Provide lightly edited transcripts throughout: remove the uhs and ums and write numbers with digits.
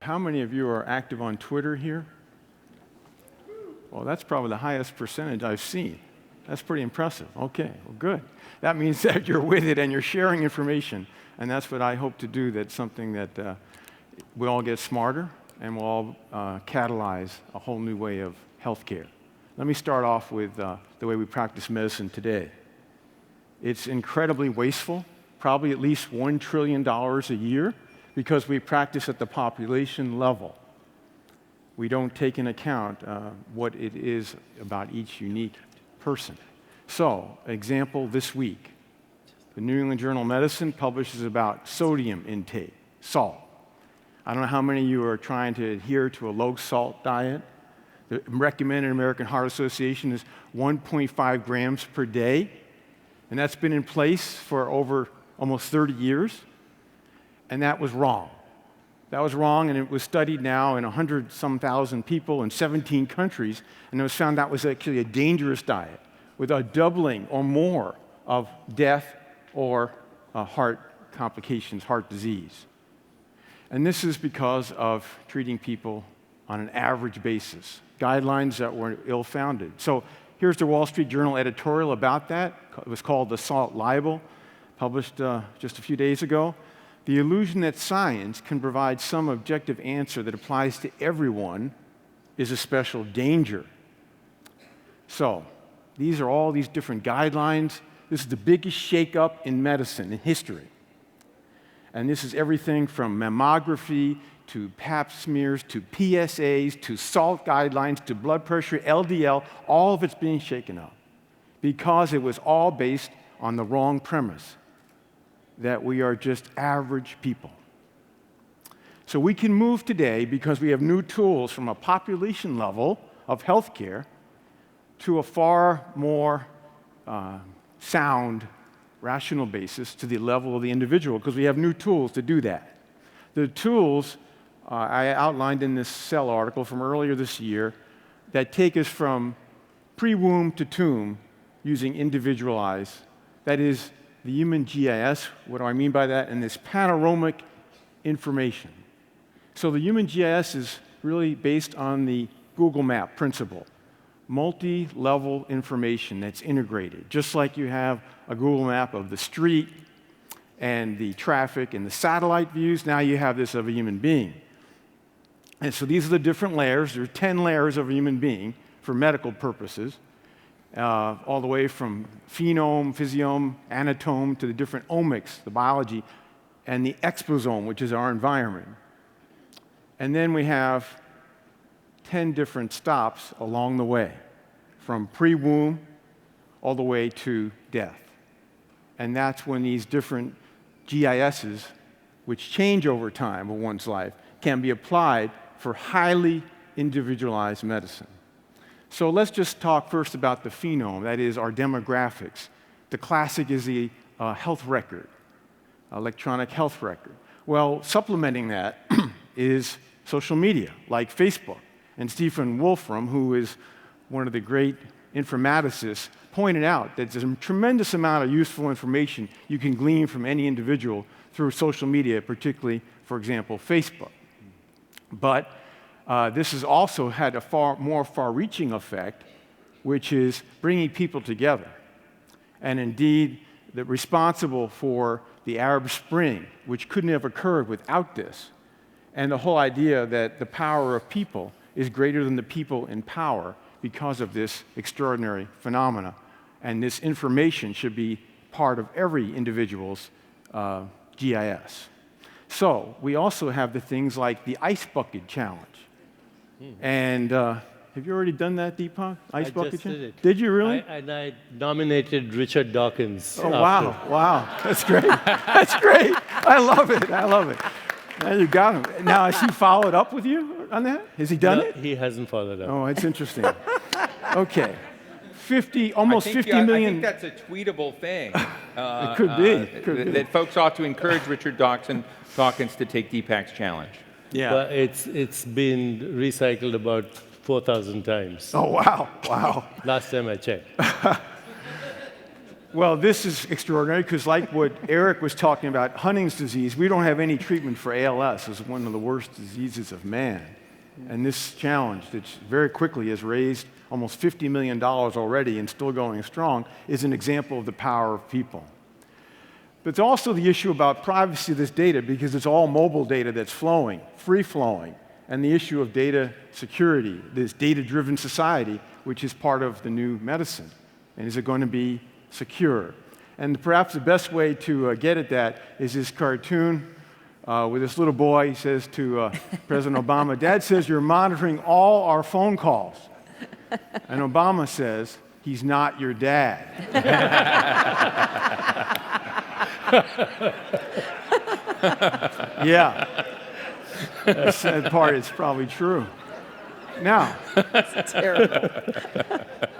How many of you are active on Twitter here? Well, that's probably the highest percentage I've seen. That's pretty impressive. Okay, well, good. That means that you're with it and you're sharing information, and that's what I hope to do. That's something that we all get smarter and we'll all catalyze a whole new way of healthcare. Let me start off with the way we practice medicine today. It's incredibly wasteful, probably at least $1 trillion a year, because we practice at the population level. We don't take into account what it is about each unique person. So, example this week, the New England Journal of Medicine publishes about sodium intake, salt. I don't know how many of you are trying to adhere to a low-salt diet. The recommended American Heart Association is 1.5 grams per day, and that's been in place for over almost 30 years, and that was wrong. That was wrong, and it was studied now in 100-some thousand people in 17 countries, and it was found that was actually a dangerous diet with a doubling or more of death or heart complications, heart disease. And this is because of treating people on an average basis, guidelines that were ill-founded. So here's the Wall Street Journal editorial about that. It was called The Salt Libel, published just a few days ago. The illusion that science can provide some objective answer that applies to everyone is a special danger. So these are all these different guidelines. This is the biggest shakeup in medicine in history. And this is everything from mammography to pap smears to PSAs to salt guidelines to blood pressure, LDL. All of it's being shaken up because it was all based on the wrong premise that we are just average people. So we can move today because we have new tools from a population level of healthcare to a far more sound, rational basis to the level of the individual, because we have new tools to do that. The tools I outlined in this Cell article from earlier this year that take us from pre-womb to tomb using individualized, that is, the human GIS. What do I mean by that? And this panoramic information. So the human GIS is really based on the Google Map principle. Multi-level information that's integrated. Just like you have a Google map of the street and the traffic and the satellite views, now you have this of a human being. And so these are the different layers. There are 10 layers of a human being for medical purposes, all the way from phenome, physiome, anatome, to the different omics, the biology, and the exposome, which is our environment. And then we have 10 different stops along the way, from pre-womb all the way to death. And that's when these different GISs, which change over time of one's life, can be applied for highly individualized medicine. So let's just talk first about the phenome, that is our demographics. The classic is the health record, electronic health record. Well, supplementing that is social media, like Facebook. And Stephen Wolfram, who is one of the great informaticists, pointed out that there's a tremendous amount of useful information you can glean from any individual through social media, particularly, for example, Facebook. But this has also had a far more far-reaching effect, which is bringing people together. And indeed, responsible for the Arab Spring, which couldn't have occurred without this. And the whole idea that the power of people is greater than the people in power because of this extraordinary phenomena. And this information should be part of every individual's GIS. So we also have the things like the Ice Bucket Challenge. And have you already done that, Deepak? Ice Bucket Challenge? Did it. Did you really? I nominated Richard Dawkins. Oh, wow, wow. That's great. That's great. I love it. I love it. Now you got him. Now, has he followed up with you on that? Has he done it? He hasn't followed up. Oh, it's interesting. Okay. Almost 50 million. I think that's a tweetable thing. It could be. That folks ought to encourage Richard Dawkins to take Deepak's challenge. Yeah. But it's been recycled about 4,000 times. Oh, wow. Wow. Last time I checked. Well, this is extraordinary because, like what Eric was talking about, Huntington's disease, we don't have any treatment for ALS. It's one of the worst diseases of man. And this challenge, that very quickly has raised almost $50 million already and still going strong, is an example of the power of people. But it's also the issue about privacy of this data, because it's all mobile data that's flowing, free-flowing, and the issue of data security, this data-driven society, which is part of the new medicine. And is it going to be secure? And perhaps the best way to get at that is this cartoon with this little boy. He says to President Obama, "Dad says you're monitoring all our phone calls." And Obama says, "He's not your dad." Yeah. The sad part is probably true. Now, That's terrible.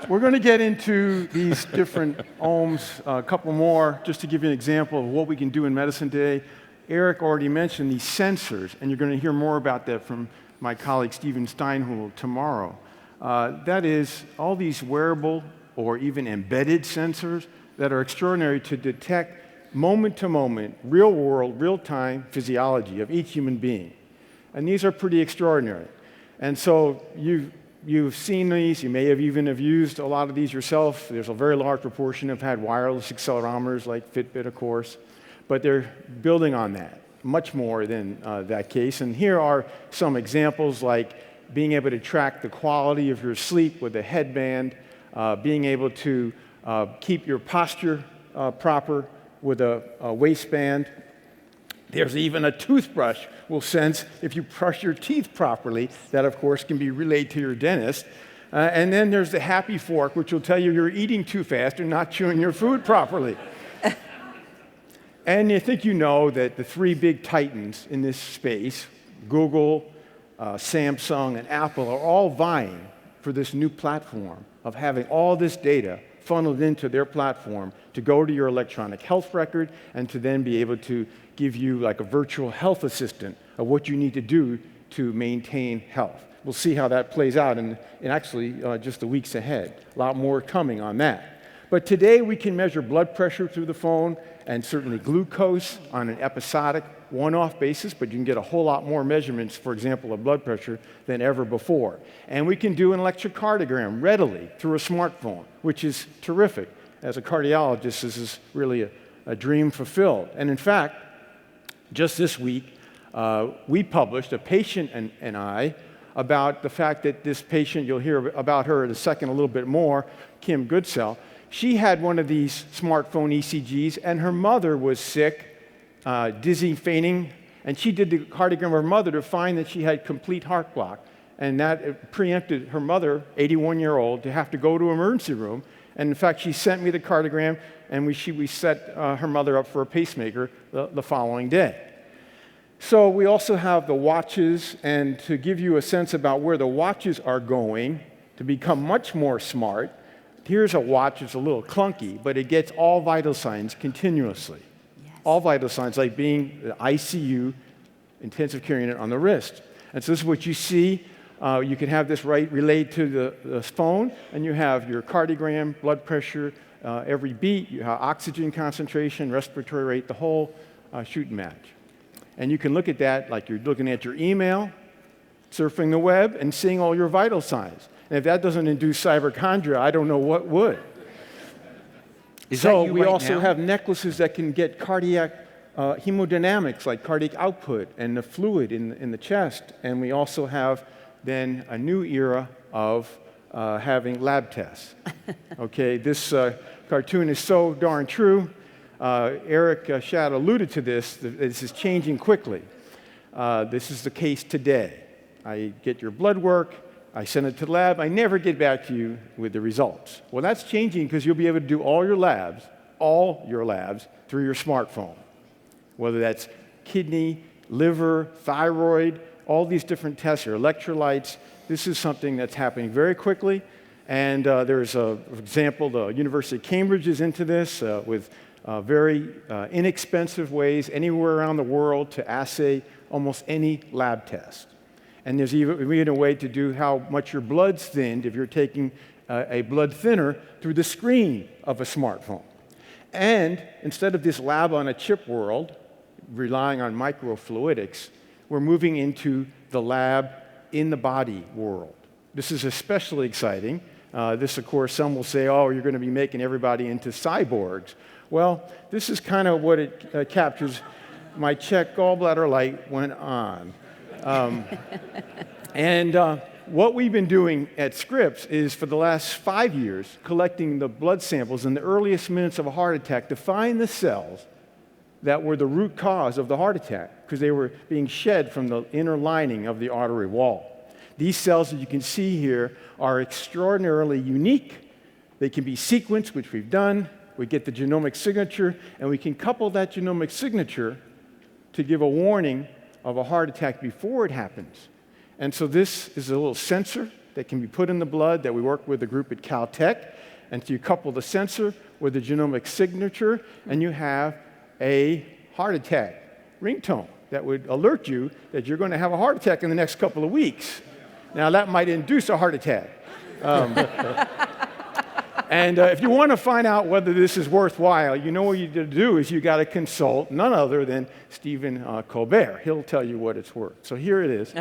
we're going to get into these different ohms, a couple more, just to give you an example of what we can do in medicine today. Eric already mentioned these sensors, and you're going to hear more about that from my colleague Stephen Steinhul tomorrow. That is, all these wearable or even embedded sensors that are extraordinary to detect moment-to-moment, real-world, real-time physiology of each human being. And these are pretty extraordinary. And so you've seen these. You may have even used a lot of these yourself. There's a very large proportion have had wireless accelerometers like Fitbit, of course. But they're building on that, much more than that case. And here are some examples, like being able to track the quality of your sleep with a headband, being able to keep your posture proper with a waistband. There's even a toothbrush will sense if you brush your teeth properly. That, of course, can be relayed to your dentist. And then there's the happy fork, which will tell you you're eating too fast and not chewing your food properly. And you think you know that the three big titans in this space, Google, Samsung, and Apple, are all vying for this new platform of having all this data funneled into their platform to go to your electronic health record and to then be able to give you like a virtual health assistant of what you need to do to maintain health. We'll see how that plays out in actually just the weeks ahead. A lot more coming on that. But today we can measure blood pressure through the phone and certainly glucose on an episodic, one-off basis, but you can get a whole lot more measurements, for example, of blood pressure than ever before. And we can do an electrocardiogram readily through a smartphone, which is terrific. As a cardiologist, this is really a dream fulfilled. And in fact, just this week, we published, a patient and I, about the fact that this patient, you'll hear about her in a second a little bit more, Kim Goodsell. She had one of these smartphone ECGs, and her mother was sick, dizzy, fainting, and she did the cardiogram of her mother to find that she had complete heart block. And that preempted her mother, 81-year-old, to have to go to emergency room. And in fact, she sent me the cardiogram, and we set her mother up for a pacemaker the following day. So we also have the watches, and to give you a sense about where the watches are going to become much more smart, here's a watch that's a little clunky, but it gets all vital signs continuously. Yes. All vital signs, like being the ICU, intensive care unit, on the wrist. And so this is what you see. You can have this relayed to the phone, and you have your cardiogram, blood pressure, every beat, you have oxygen concentration, respiratory rate, the whole shooting match. And you can look at that like you're looking at your email, surfing the web, and seeing all your vital signs. And if that doesn't induce hypochondria, I don't know what would. So we also have necklaces that can get cardiac hemodynamics, like cardiac output and the fluid in the chest. And we also have then a new era of having lab tests. Okay, this cartoon is so darn true. Eric Shad alluded to this. This is changing quickly. This is the case today. I get your blood work, I send it to the lab, I never get back to you with the results. Well, that's changing because you'll be able to do all your labs, through your smartphone. Whether that's kidney, liver, thyroid, all these different tests, your electrolytes. This is something that's happening very quickly. And there's, for example, the University of Cambridge is into this with very inexpensive ways anywhere around the world to assay almost any lab test. And there's even a way to do how much your blood's thinned if you're taking a blood thinner through the screen of a smartphone. And instead of this lab on a chip world, relying on microfluidics, we're moving into the lab in the body world. This is especially exciting. This, of course, some will say, oh, you're going to be making everybody into cyborgs. Well, this is kind of what it captures. My check gallbladder light went on. What we've been doing at Scripps is, for the last 5 years, collecting the blood samples in the earliest minutes of a heart attack to find the cells that were the root cause of the heart attack, because they were being shed from the inner lining of the artery wall. These cells that you can see here are extraordinarily unique. They can be sequenced, which we've done. We get the genomic signature, and we can couple that genomic signature to give a warning of a heart attack before it happens. And so this is a little sensor that can be put in the blood that we work with a group at Caltech. And so you couple the sensor with the genomic signature, and you have a heart attack ringtone that would alert you that you're going to have a heart attack in the next couple of weeks. Now, that might induce a heart attack. If you want to find out whether this is worthwhile, you know what you do is you got to consult none other than Stephen Colbert. He'll tell you what it's worth. So here it is.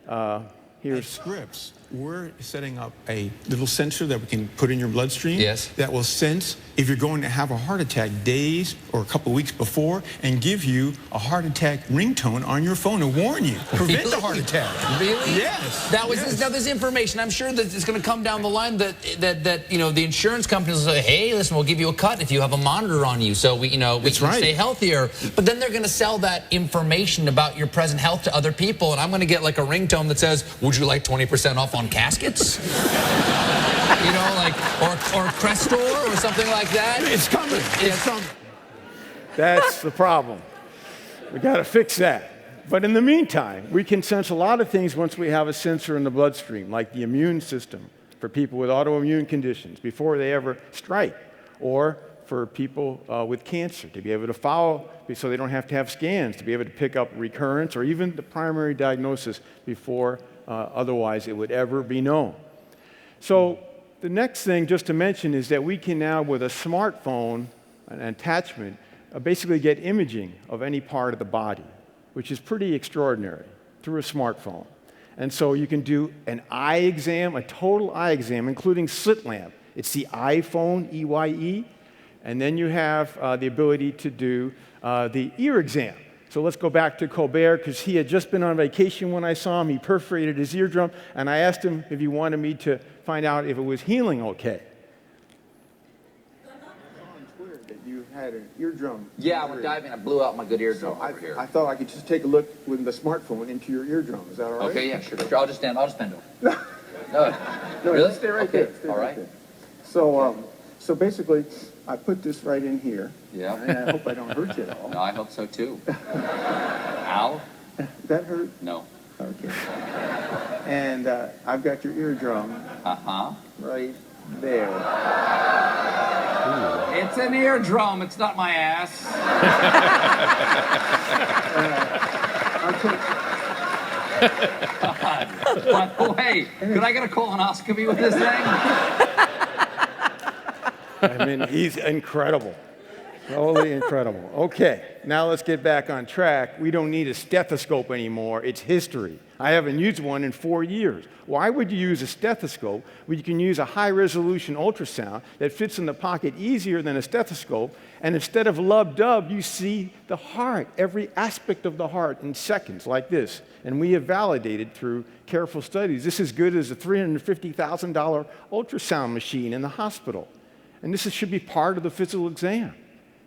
At Scripps, we're setting up a little sensor that we can put in your bloodstream that will sense if you're going to have a heart attack days or a couple weeks before and give you a heart attack ringtone on your phone to warn you, prevent the heart attack. Really? Yes. Now there's information. I'm sure that it's going to come down the line that the insurance companies will say, hey, listen, we'll give you a cut if you have a monitor on you, so we can stay healthier. But then they're going to sell that information about your present health to other people, and I'm going to get like a ringtone that says, would you like 20% off on caskets? Or Crestor or something like that. It's coming. It's coming. That's the problem. We got to fix that. But in the meantime, we can sense a lot of things once we have a sensor in the bloodstream, like the immune system for people with autoimmune conditions before they ever strike, or for people with cancer to be able to follow so they don't have to have scans, to be able to pick up recurrence or even the primary diagnosis before otherwise it would ever be known. So the next thing just to mention is that we can now, with a smartphone, an attachment, basically get imaging of any part of the body, which is pretty extraordinary, through a smartphone. And so you can do an eye exam, a total eye exam, including slit lamp. It's the iPhone, EYE. And then you have the ability to do the ear exam. So let's go back to Colbert, because he had just been on vacation when I saw him. He perforated his eardrum, and I asked him if he wanted me to find out if it was healing okay. I saw on Twitter that you had an eardrum. Yeah, we're diving. I blew out my good eardrum over here. I thought I could just take a look with the smartphone into your eardrum. Is that all right? Okay, yeah, sure. I'll just bend over. No, Really? Stay right Okay, there. Stay all right right. there. So basically, I put this right in here. Yeah. And I hope I don't hurt you at all. No, I hope so too. Ow? That hurt? No. Okay. And I've got your eardrum right there. Ooh. It's an eardrum. It's not my ass. By the way, could I get a colonoscopy with this thing? I mean, he's incredible. Totally incredible. Okay, now let's get back on track. We don't need a stethoscope anymore. It's history. I haven't used one in 4 years. Why would you use a stethoscope when you can use a high-resolution ultrasound that fits in the pocket easier than a stethoscope, and instead of lub-dub, you see the heart, every aspect of the heart in seconds, like this. And we have validated through careful studies. This is as good as a $350,000 ultrasound machine in the hospital. And this should be part of the physical exam.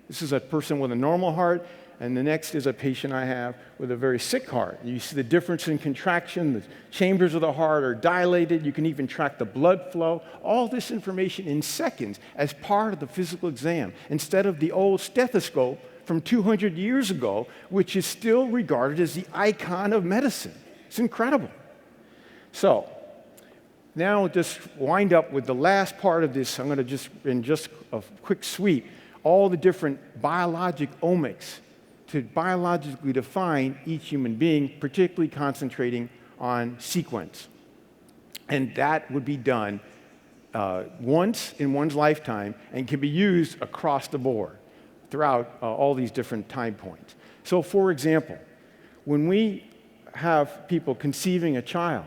This is a person with a normal heart, and the next is a patient I have with a very sick heart. You see the difference in contraction, the chambers of the heart are dilated, you can even track the blood flow, all this information in seconds as part of the physical exam, instead of the old stethoscope from 200 years ago, which is still regarded as the icon of medicine. It's incredible. So, now we'll just wind up with the last part of this. I'm going to in just a quick sweep, all the different biologic omics to biologically define each human being, particularly concentrating on sequence. And that would be done once in one's lifetime and can be used across the board. throughout all these different time points. So, for example, when we have people conceiving a child,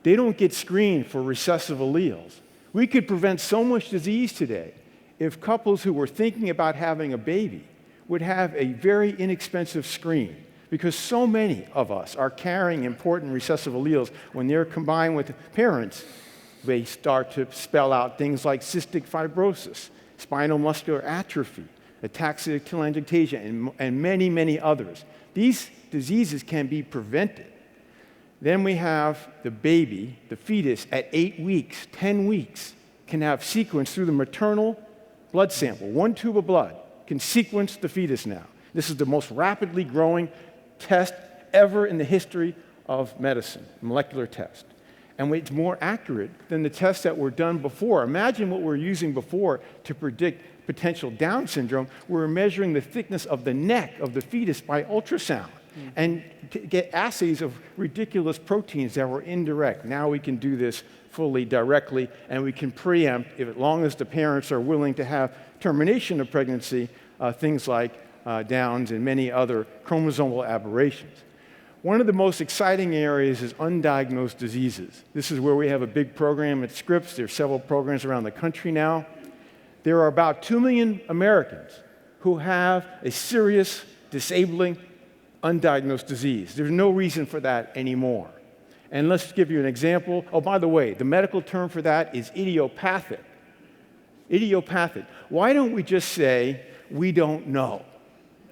they don't get screened for recessive alleles. We could prevent so much disease today if couples who were thinking about having a baby would have a very inexpensive screen, because so many of us are carrying important recessive alleles. When they're combined with parents, they start to spell out things like cystic fibrosis, spinal muscular atrophy, ataxia telangiectasia, and many, many others. These diseases can be prevented. Then we have the baby, the fetus, at 8 weeks, 10 weeks, can have sequenced through the maternal blood sample. One tube of blood can sequence the fetus now. This is the most rapidly growing test ever in the history of medicine, molecular test. And it's more accurate than the tests that were done before. Imagine what we're using before to predict potential Down syndrome. We're measuring the thickness of the neck of the fetus by ultrasound and to get assays of ridiculous proteins that were indirect. Now we can do this fully directly, and we can preempt, as long as the parents are willing to have termination of pregnancy, things like Downs and many other chromosomal aberrations. One of the most exciting areas is undiagnosed diseases. This is where we have a big program at Scripps. There are several programs around the country now. There are about 2 million Americans who have a serious, disabling, undiagnosed disease. There's no reason for that anymore. And let's give you an example. Oh, by the way, the medical term for that is idiopathic. Idiopathic. Why don't we just say, we don't know?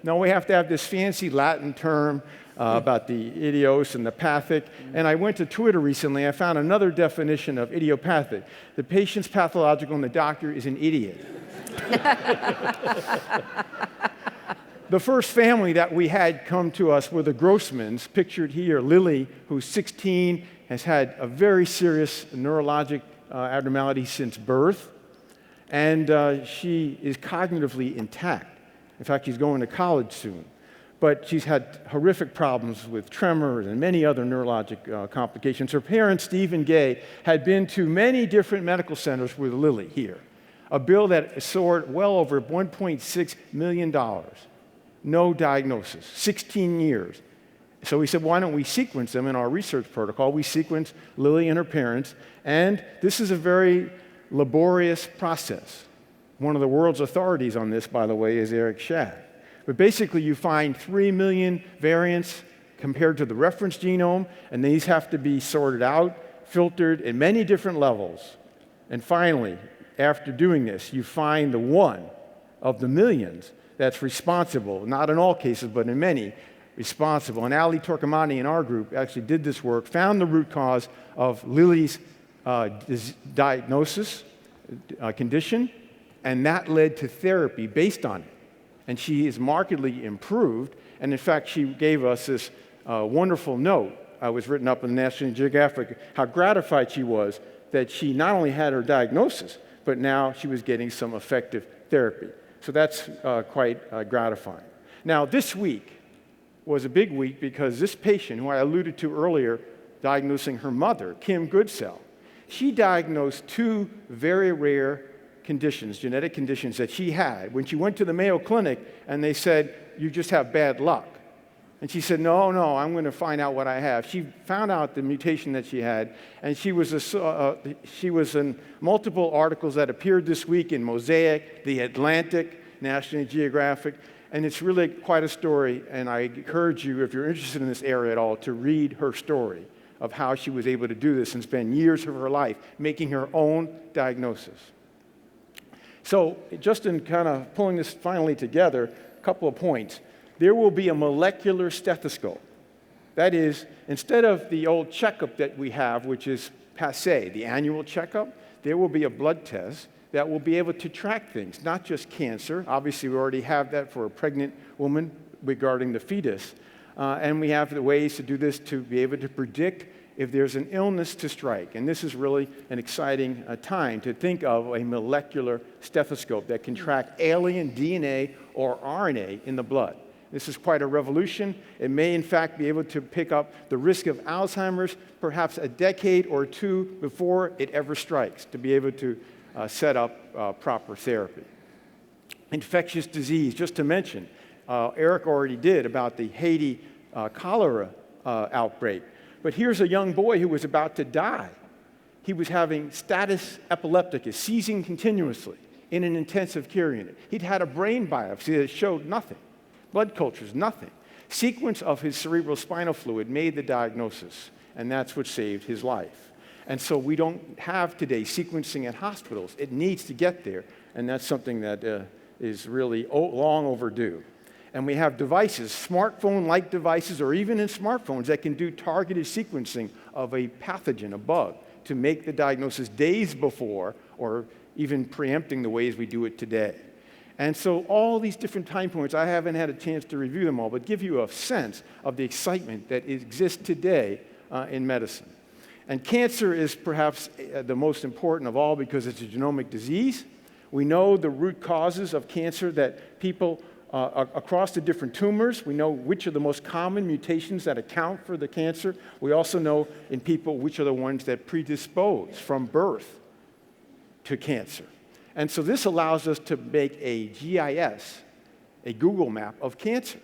No, we have to have this fancy Latin term about the idios and the pathic. And I went to Twitter recently. I found another definition of idiopathic. The patient's pathological and the doctor is an idiot. The first family that we had come to us were the Grossmans, pictured here. Lily, who's 16, has had a very serious neurologic abnormality since birth, and she is cognitively intact. In fact, she's going to college soon. But she's had horrific problems with tremors and many other neurologic complications. Her parents, Steve and Gay, had been to many different medical centers with Lily here. A bill that soared well over $1.6 million. No diagnosis, 16 years. So we said, why don't we sequence them in our research protocol? We sequenced Lily and her parents, and this is a very laborious process. One of the world's authorities on this, by the way, is Eric Schad. But basically, you find 3 million variants compared to the reference genome, and these have to be sorted out, filtered at many different levels. And finally, after doing this, you find the one of the millions that's responsible, not in all cases, but in many, responsible. And Ali Torkamani in our group actually did this work, found the root cause of Lily's diagnosis, condition, and that led to therapy based on it. And she is markedly improved, and in fact, she gave us this wonderful note. I was written up in the National Geographic, how gratified she was that she not only had her diagnosis, but now she was getting some effective therapy. So that's quite gratifying. Now, this week was a big week because this patient, who I alluded to earlier, diagnosing her mother, Kim Goodsell, she diagnosed 2 very rare conditions, genetic conditions that she had. When she went to the Mayo Clinic and they said, you just have bad luck. And she said, no, I'm going to find out what I have. She found out the mutation that she had, and she was in multiple articles that appeared this week in Mosaic, The Atlantic, National Geographic, and it's really quite a story, and I encourage you, if you're interested in this area at all, to read her story of how she was able to do this and spend years of her life making her own diagnosis. So just in kind of pulling this finally together, a couple of points. There will be a molecular stethoscope. That is, instead of the old checkup that we have, which is passé, the annual checkup, there will be a blood test that will be able to track things, not just cancer. Obviously, we already have that for a pregnant woman regarding the fetus. And we have the ways to do this to be able to predict if there's an illness to strike. And this is really an exciting time to think of a molecular stethoscope that can track alien DNA or RNA in the blood. This is quite a revolution. It may, in fact, be able to pick up the risk of Alzheimer's perhaps a decade or 2 before it ever strikes, to be able to set up proper therapy. infectious disease, just to mention. Eric already did about the Haiti cholera outbreak. But here's a young boy who was about to die. He was having status epilepticus, seizing continuously in an intensive care unit. He'd had a brain biopsy that showed nothing. Blood cultures, nothing. Sequence of his cerebrospinal fluid made the diagnosis, and that's what saved his life. And so we don't have today sequencing at hospitals. It needs to get there, and that's something that is really long overdue. And we have devices, smartphone-like devices, or even in smartphones that can do targeted sequencing of a pathogen, a bug, to make the diagnosis days before, or even preempting the ways we do it today. And so all these different time points, I haven't had a chance to review them all, but give you a sense of the excitement that exists today in medicine. And cancer is perhaps the most important of all because it's a genomic disease. We know the root causes of cancer, that people across the different tumors, we know which are the most common mutations that account for the cancer. We also know in people which are the ones that predispose from birth to cancer. And so this allows us to make a GIS, a Google map of cancer.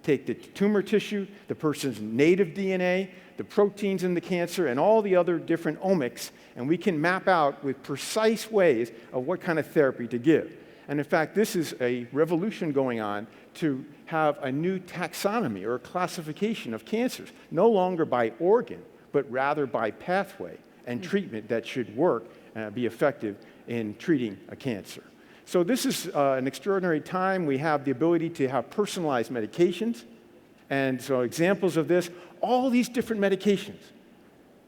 Take the tumor tissue, the person's native DNA, the proteins in the cancer, and all the other different omics, and we can map out with precise ways of what kind of therapy to give. And in fact, this is a revolution going on to have a new taxonomy or classification of cancers, no longer by organ, but rather by pathway and treatment that should work and be effective in treating a cancer. So this is an extraordinary time. We have the ability to have personalized medications. And so examples of this, all these different medications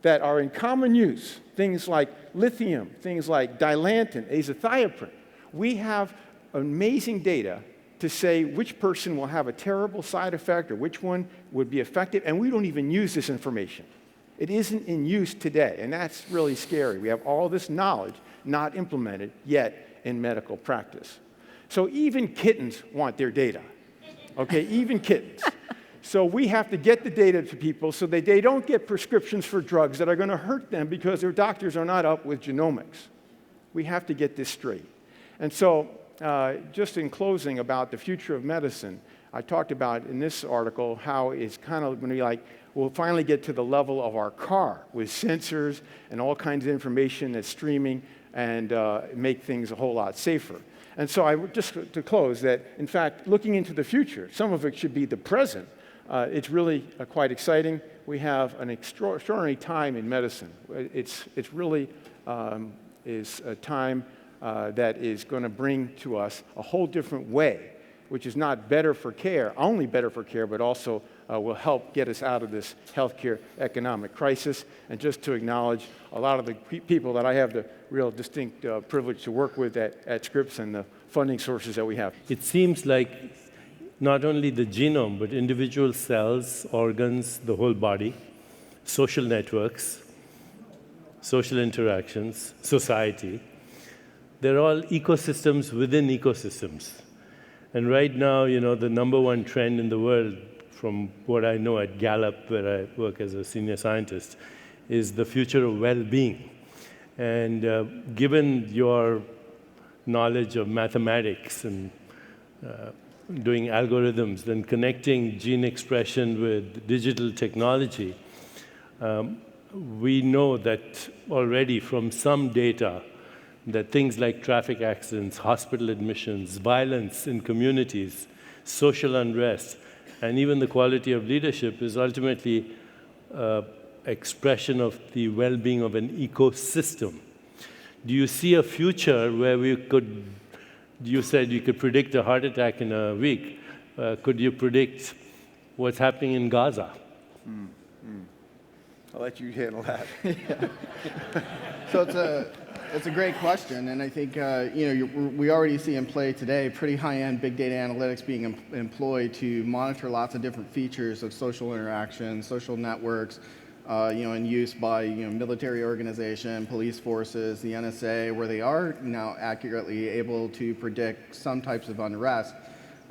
that are in common use, things like lithium, things like dilantin, azathioprine. We have amazing data to say which person will have a terrible side effect or which one would be effective, and we don't even use this information. It isn't in use today, and that's really scary. We have all this knowledge not implemented yet in medical practice. So even kittens want their data, okay? Even kittens. So we have to get the data to people so that they don't get prescriptions for drugs that are going to hurt them because their doctors are not up with genomics. We have to get this straight. And so just in closing about the future of medicine, I talked about in this article how it's kind of going to be like, we'll finally get to the level of our car with sensors and all kinds of information that's streaming and make things a whole lot safer. And so I just to close that, in fact, looking into the future, some of it should be the present. It's really quite exciting. We have an extraordinary time in medicine. It's really is a time that is going to bring to us a whole different way, which is not better for care, only better for care, but also will help get us out of this healthcare economic crisis. And just to acknowledge a lot of the people that I have the real distinct privilege to work with at Scripps and the funding sources that we have. It seems like not only the genome, but individual cells, organs, the whole body, social networks, social interactions, society, they're all ecosystems within ecosystems. And right now, the number one trend in the world, from what I know at Gallup, where I work as a senior scientist, is the future of well-being. And given your knowledge of mathematics and doing algorithms, then connecting gene expression with digital technology, we know that already from some data that things like traffic accidents, hospital admissions, violence in communities, social unrest, and even the quality of leadership is ultimately expression of the well-being of an ecosystem. Do you see a future where we could, you said you could predict a heart attack in a week, could you predict what's happening in Gaza? I'll let you handle that. So it's a great question, and I think we already see in play today pretty high-end big data analytics being employed to monitor lots of different features of social interaction, social networks, in use by military organization, police forces, the NSA, where they are now accurately able to predict some types of unrest.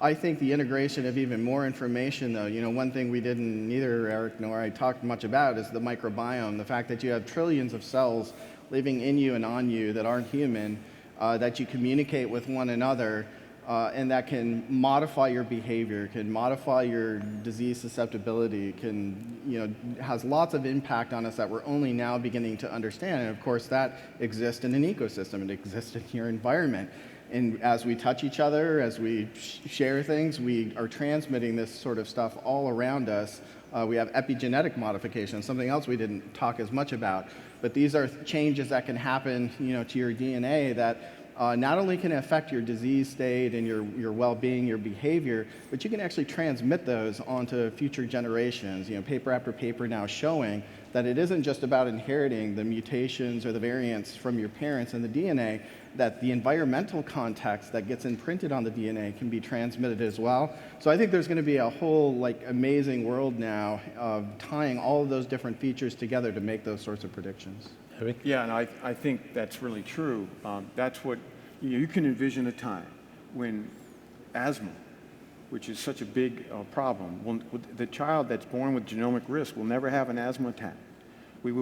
I think the integration of even more information, though, one thing we didn't neither Eric nor I talked much about is the microbiome, the fact that you have trillions of cells living in you and on you that aren't human, that you communicate with one another. and that can modify your behavior, can modify your disease susceptibility, has lots of impact on us that we're only now beginning to understand. And of course, that exists in an ecosystem. It exists in your environment. And as we touch each other, as we share things, we are transmitting this sort of stuff all around us. We have epigenetic modification, something else we didn't talk as much about. But these are changes that can happen, to your DNA that not only can affect your disease state and your well-being, your behavior, but you can actually transmit those onto future generations. Paper after paper now showing that it isn't just about inheriting the mutations or the variants from your parents in the DNA, that the environmental context that gets imprinted on the DNA can be transmitted as well. So I think there's going to be a whole amazing world now of tying all of those different features together to make those sorts of predictions. Eric? Yeah, and I think that's really true. That's what, you can envision a time when asthma, which is such a big problem, the child that's born with genomic risk will never have an asthma attack. We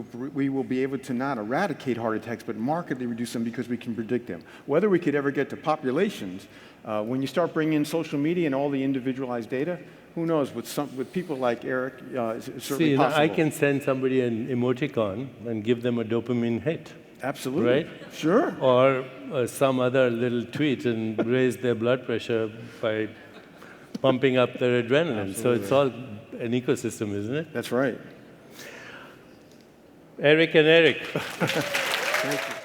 will be able to not eradicate heart attacks, but markedly reduce them because we can predict them. Whether we could ever get to populations, when you start bringing in social media and all the individualized data, who knows, with people like Eric, it's certainly possible. I can send somebody an emoticon and give them a dopamine hit. Absolutely. Right? Sure. Or some other little tweet and raise their blood pressure by pumping up their adrenaline. Absolutely. So it's all an ecosystem, isn't it? That's right. Eric and Eric. Thank you.